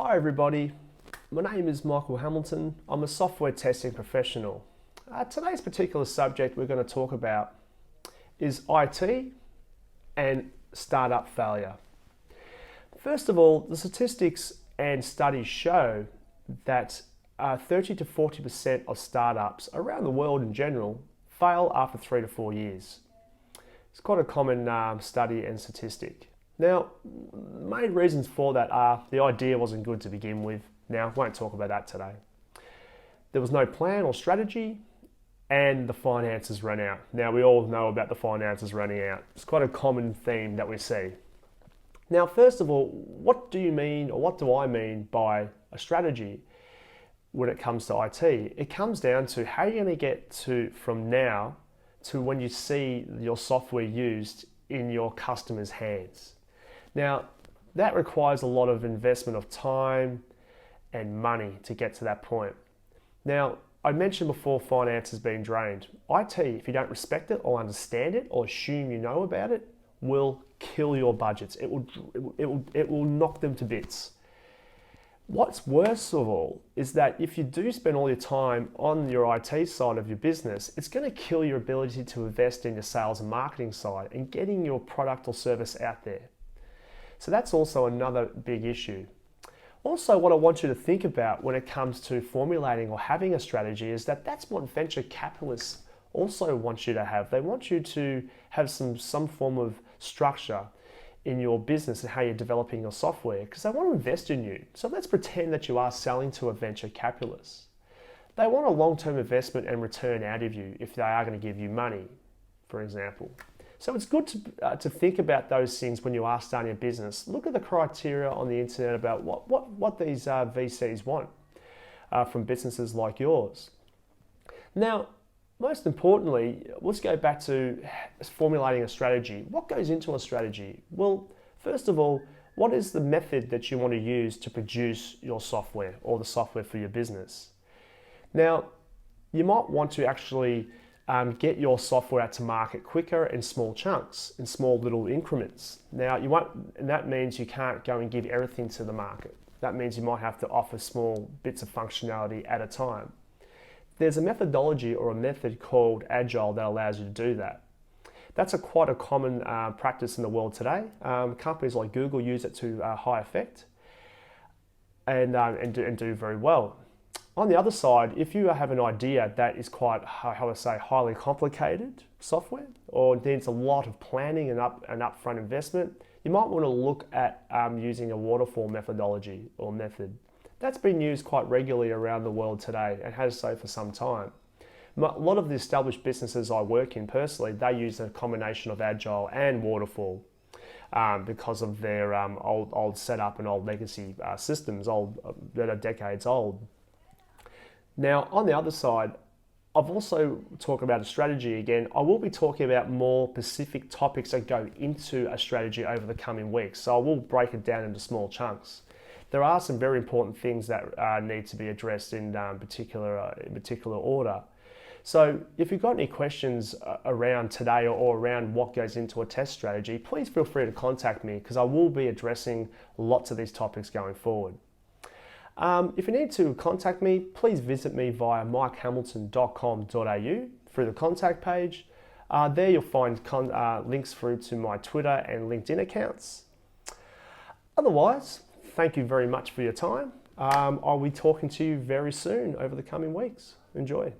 Hi everybody, my name is Michael Hamilton. I'm a software testing professional. Today's particular subject we're going to talk about is IT and startup failure. First of all, the statistics and studies show that 30 to 40% of startups around the world in general fail after 3 to 4 years. It's quite a common study and statistic. Now, main reasons for that are the idea wasn't good to begin with. Now, won't talk about that today. There was no plan or strategy, and the finances ran out. Now, we all know about the finances running out. It's quite a common theme that we see. Now, first of all, what do you mean, or what do I mean by a strategy when it comes to IT? It comes down to how you're going to get to from now to when you see your software used in your customers' hands. Now, that requires a lot of investment of time and money to get to that point. Now, I mentioned before finances being drained. IT, if you don't respect it or understand it or assume you know about it, will kill your budgets. It will knock them to bits. What's worse of all is that if you do spend all your time on your IT side of your business, it's going to kill your ability to invest in your sales and marketing side and getting your product or service out there. So that's also another big issue. Also, what I want you to think about when it comes to formulating or having a strategy is that that's what venture capitalists also want you to have. They want you to have some form of structure in your business and how you're developing your software because they want to invest in you. So let's pretend that you are selling to a venture capitalist. They want a long-term investment and return out of you if they are going to give you money, for example. So it's good to think about those things when you are starting a business. Look at the criteria on the internet about what these VCs want from businesses like yours. Now, most importantly, let's go back to formulating a strategy. What goes into a strategy? Well, first of all, what is the method that you want to use to produce your software or the software for your business? Now, you might want to actually get your software out to market quicker in small chunks, in small little increments. Now, and that means you can't go and give everything to the market. That means you might have to offer small bits of functionality at a time. There's a methodology or a method called Agile that allows you to do that. That's quite a common practice in the world today. Companies like Google use it to high effect and do very well. On the other side, if you have an idea that is quite, highly complicated software or needs a lot of planning and upfront investment, you might want to look at using a waterfall methodology or method. That's been used quite regularly around the world today and has so for some time. A lot of the established businesses I work in personally, they use a combination of Agile and waterfall because of their old setup and old legacy systems that are decades old. Now, on the other side, I've also talked about a strategy again. I will be talking about more specific topics that go into a strategy over the coming weeks. So I will break it down into small chunks. There are some very important things that need to be addressed in particular order. So if you've got any questions around today or around what goes into a test strategy, please feel free to contact me because I will be addressing lots of these topics going forward. If you need to contact me, please visit me via mikehamilton.com.au through the contact page. There you'll find links through to my Twitter and LinkedIn accounts. Otherwise, thank you very much for your time. I'll be talking to you very soon over the coming weeks. Enjoy.